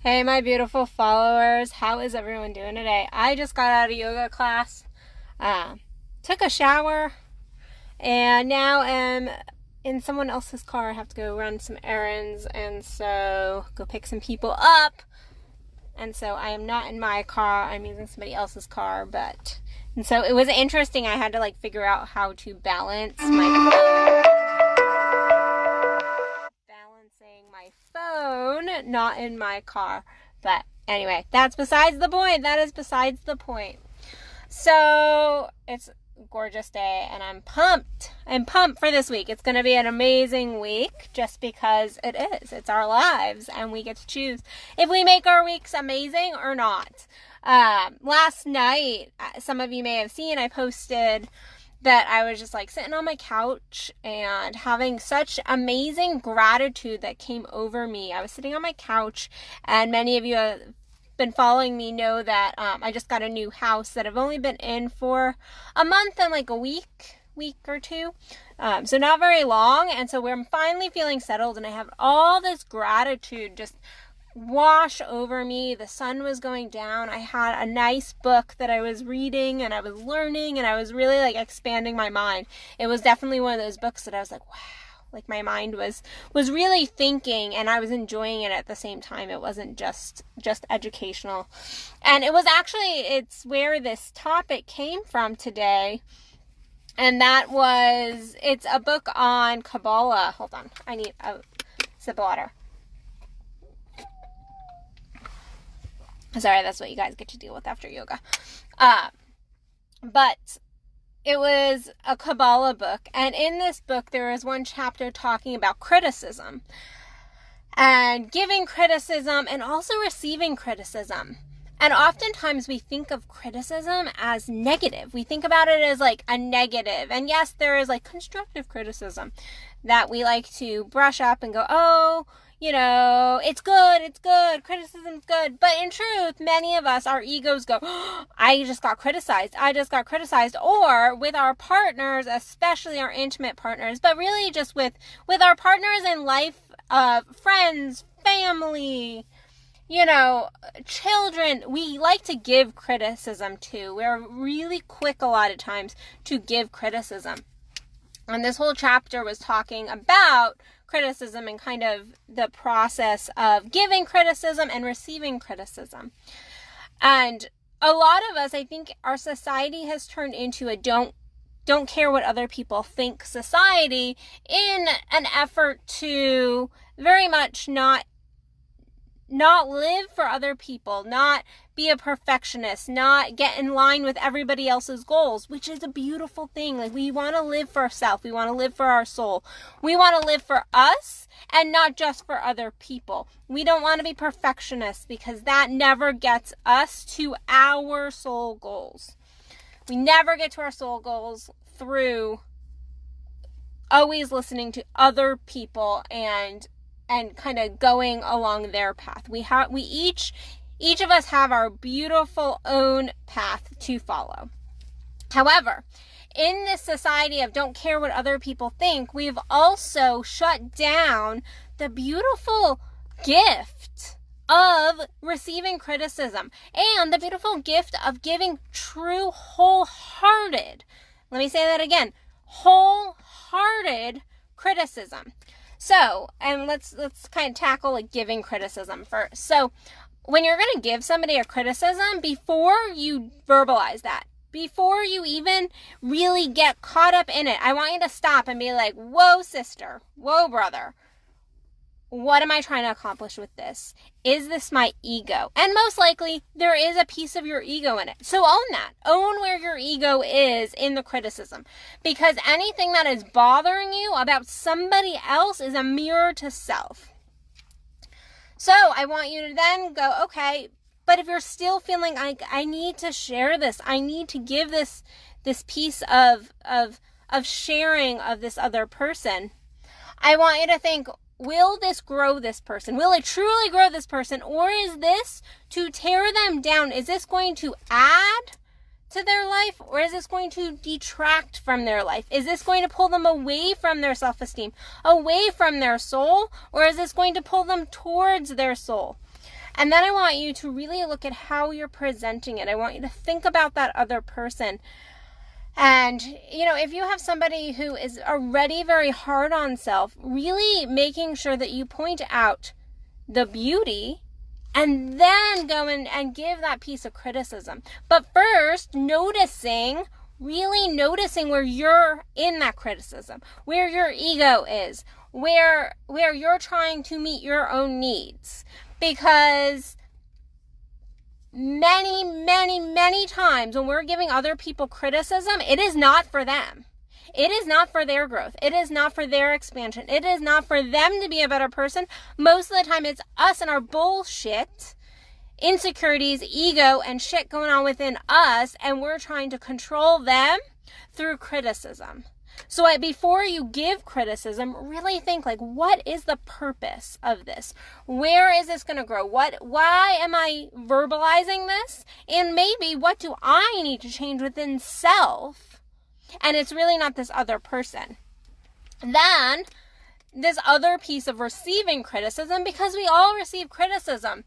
Hey, my beautiful followers. How is everyone doing today? I just got out of yoga class, took a shower, and now am in someone else's car. I have to go run some errands, and so go pick some people up. And so I am not in my car. I'm using somebody else's car, and so it was interesting. I had to figure out how to balance my phone not in my car. But anyway, that's besides the point. That is besides the point. So it's a gorgeous day and I'm pumped. I'm pumped for this week. It's going to be an amazing week just because it is. It's our lives and we get to choose if we make our weeks amazing or not. Last night, some of you may have seen, I posted that I was just sitting on my couch and having such amazing gratitude that came over me. I was sitting on my couch, and many of you have been following me know that I just got a new house that I've only been in for a month and a week or two. So not very long. And so I'm finally feeling settled and I have all this gratitude just wash over me. The sun was going down. I had a nice book that I was reading and I was learning and I was really expanding my mind. It was definitely one of those books that I was wow, my mind was really thinking and I was enjoying it at the same time. It wasn't just educational. And it's where this topic came from today. And it's a book on Kabbalah. Hold on. I need a sip of water. Sorry, that's what you guys get to deal with after yoga. But it was a Kabbalah book. And in this book, there is one chapter talking about criticism. And giving criticism and also receiving criticism. And oftentimes we think of criticism as negative. We think about it as a negative. And yes, there is constructive criticism that we like to brush up and go, oh, it's good, criticism's good. But in truth, many of us, our egos go, oh, I just got criticized. Or with our partners, especially our intimate partners, but really just with our partners in life, friends, family, children, we like to give criticism to. We're really quick a lot of times to give criticism. And this whole chapter was talking about criticism and kind of the process of giving criticism and receiving criticism. And a lot of us, I think our society has turned into a don't care what other people think society in an effort to very much not live for other people, not be a perfectionist, not get in line with everybody else's goals, which is a beautiful thing. We want to live for ourselves. We want to live for our soul. We want to live for us and not just for other people. We don't want to be perfectionists because that never gets us to our soul goals. We never get to our soul goals through always listening to other people and kind of going along their path. We each of us have our beautiful own path to follow. However, in this society of don't care what other people think, we've also shut down the beautiful gift of receiving criticism and the beautiful gift of giving true, wholehearted, let me say that again, wholehearted criticism. So, and let's kind of tackle giving criticism first. So, when you're going to give somebody a criticism, before you verbalize that, before you even really get caught up in it, I want you to stop and be like, whoa, sister, whoa, brother. What am I trying to accomplish with this? Is this my ego? And most likely, there is a piece of your ego in it. So own that. Own where your ego is in the criticism. Because anything that is bothering you about somebody else is a mirror to self. So I want you to then go, okay, but if you're still feeling I need to share this, I need to give this piece of sharing of this other person, I want you to think, will this grow this person? Will it truly grow this person? Or is this to tear them down? Is this going to add to their life? Or is this going to detract from their life? Is this going to pull them away from their self-esteem, away from their soul? Or is this going to pull them towards their soul? And then I want you to really look at how you're presenting it. I want you to think about that other person. And, if you have somebody who is already very hard on self, really making sure that you point out the beauty and then go in and give that piece of criticism. But first, really noticing where you're in that criticism, where your ego is, where you're trying to meet your own needs. Because many, many, many times when we're giving other people criticism, it is not for them. It is not for their growth. It is not for their expansion. It is not for them to be a better person. Most of the time, it's us and our bullshit, insecurities, ego, and shit going on within us, and we're trying to control them through criticism. So before you give criticism, really think, what is the purpose of this? Where is this going to grow? Why am I verbalizing this? And maybe what do I need to change within self? And it's really not this other person. Then, this other piece of receiving criticism, because we all receive criticism.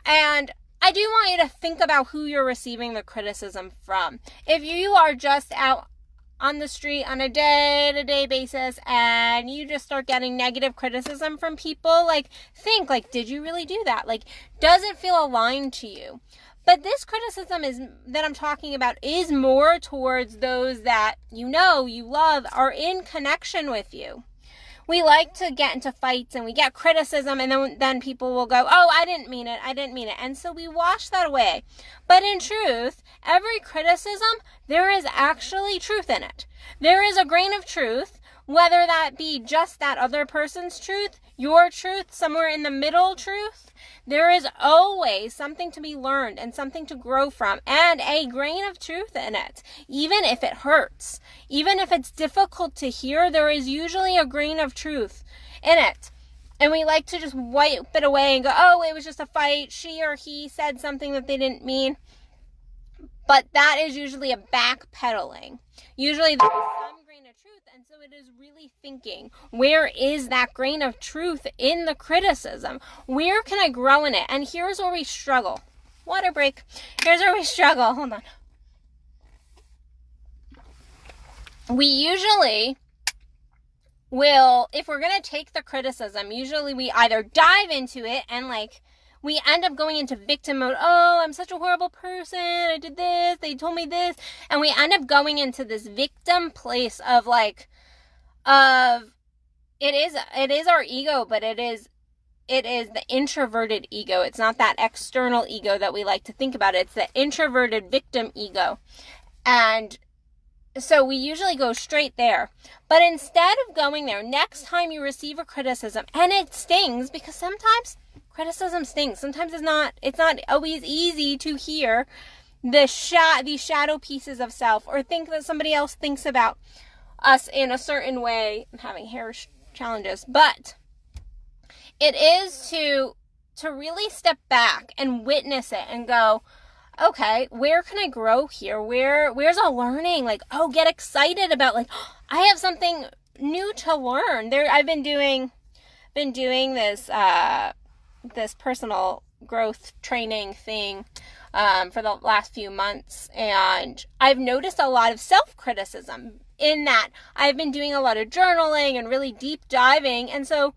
And I do want you to think about who you're receiving the criticism from. If you are just out on the street on a day-to-day basis and you just start getting negative criticism from people, think, did you really do that? Does it feel aligned to you? But this criticism that I'm talking about is more towards those that you love, are in connection with you. We like to get into fights and we get criticism, and then people will go, oh, I didn't mean it. And so we wash that away. But in truth, every criticism, there is actually truth in it. There is a grain of truth, whether that be just that other person's truth, your truth, somewhere in the middle truth. There is always something to be learned and something to grow from, and a grain of truth in it. Even if it hurts, even if it's difficult to hear, there is usually a grain of truth in it. And we like to just wipe it away and go, oh, it was just a fight. She or he said something that they didn't mean. But that is usually a backpedaling. Usually there is some grain of truth, and so it is really thinking, where is that grain of truth in the criticism? Where can I grow in it? And here's where we struggle. Water break. Here's where we struggle. Hold on. We usually will, if we're going to take the criticism, usually we either dive into it and we end up going into victim mode. Oh, I'm such a horrible person. I did this. They told me this. And we end up going into this victim place of it is our ego, but it is the introverted ego. It's not that external ego that we like to think about. It's the introverted victim ego. And so we usually go straight there. But instead of going there, next time you receive a criticism, and it stings, because sometimes criticism stings. Sometimes it's not always easy to hear these shadow pieces of self, or think that somebody else thinks about us in a certain way. I'm having hair challenges. But it is to really step back and witness it and go, okay, where can I grow here? Where's a learning? Get excited about I have something new to learn. I've been doing this this personal growth training thing for the last few months, and I've noticed a lot of self-criticism in that. I've been doing a lot of journaling and really deep diving, and so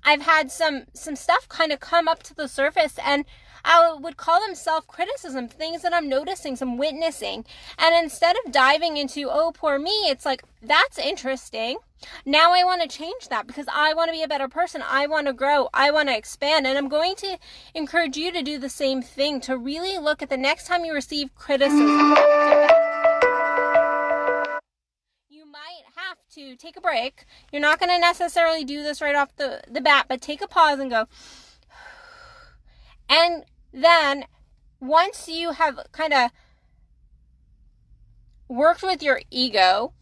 I've had some stuff kind of come up to the surface, and I would call them self-criticism, things that I'm noticing, some witnessing. And instead of diving into, oh, poor me, it's that's interesting. Now I want to change that because I want to be a better person. I want to grow. I want to expand. And I'm going to encourage you to do the same thing, to really look at the next time you receive criticism. You might have to take a break. You're not going to necessarily do this right off the bat, but take a pause and go. And then once you have kind of worked with your ego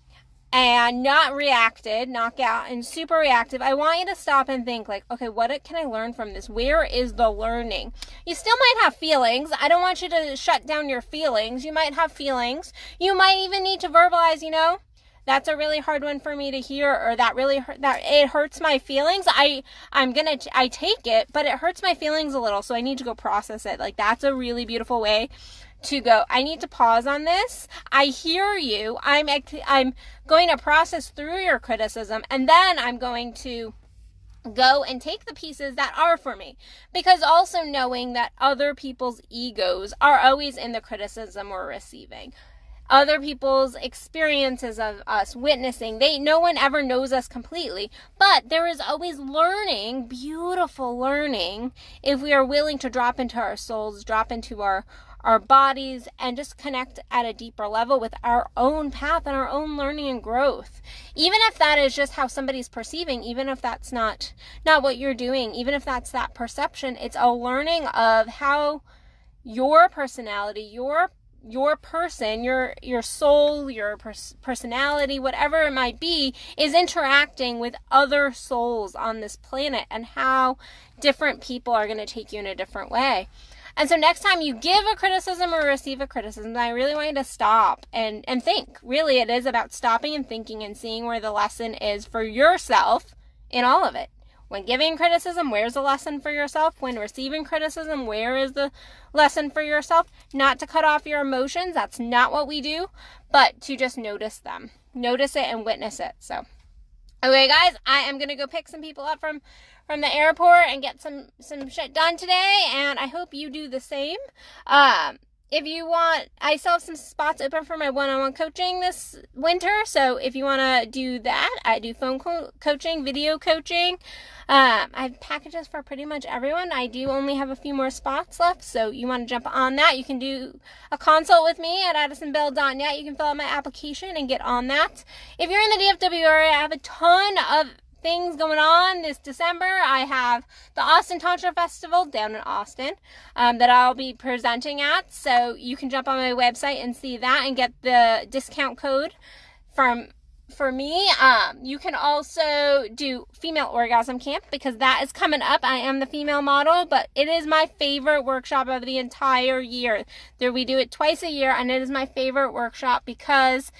and not gotten super reactive, I want you to stop and think okay, what can I learn from this? Where is the learning? You still might have feelings. I don't want you to shut down your feelings. You might have feelings. You might even need to verbalize, that's a really hard one for me to hear, or that it hurts my feelings. I take it, but it hurts my feelings a little, so I need to go process it. Like, that's a really beautiful way to go, I need to pause on this. I hear you. I'm going to process through your criticism, and then I'm going to go and take the pieces that are for me. Because also knowing that other people's egos are always in the criticism we're receiving. Other people's experiences of us witnessing, no one ever knows us completely, but there is always learning, beautiful learning, if we are willing to drop into our souls, drop into our bodies, and just connect at a deeper level with our own path and our own learning and growth. Even if that is just how somebody's perceiving, even if that's not what you're doing, even if that's that perception, it's a learning of how your personality, your person, your soul, your personality, whatever it might be, is interacting with other souls on this planet, and how different people are going to take you in a different way. And so next time you give a criticism or receive a criticism, I really want you to stop and think. Really, it is about stopping and thinking and seeing where the lesson is for yourself in all of it. When giving criticism, where's the lesson for yourself? When receiving criticism, where is the lesson for yourself? Not to cut off your emotions. That's not what we do. But to just notice them. Notice it and witness it. So, okay, guys, I am going to go pick some people up from the airport and get some shit done today, and I hope you do the same. If you want, I still have some spots open for my one-on-one coaching this winter, so if you want to do that, I do phone coaching, video coaching. I have packages for pretty much everyone. I do only have a few more spots left, so you want to jump on that. You can do a consult with me at AddisonBell.net. You can fill out my application and get on that. If you're in the DFW area, I have a ton of things going on this December. I have the Austin Tantra Festival down in Austin that I'll be presenting at, so you can jump on my website and see that and get the discount code for me. You can also do Female Orgasm Camp, because that is coming up. I am the female model, but it is my favorite workshop of the entire year. We do it twice a year, and it is my favorite workshop because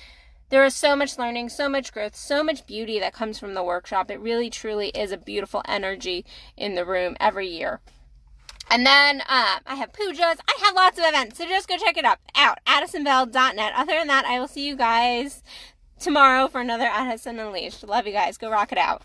there is so much learning, so much growth, so much beauty that comes from the workshop. It really, truly is a beautiful energy in the room every year. And then I have pujas. I have lots of events, so just go check it out, AddisonBell.net. Other than that, I will see you guys tomorrow for another Addison Unleashed. Love you guys. Go rock it out.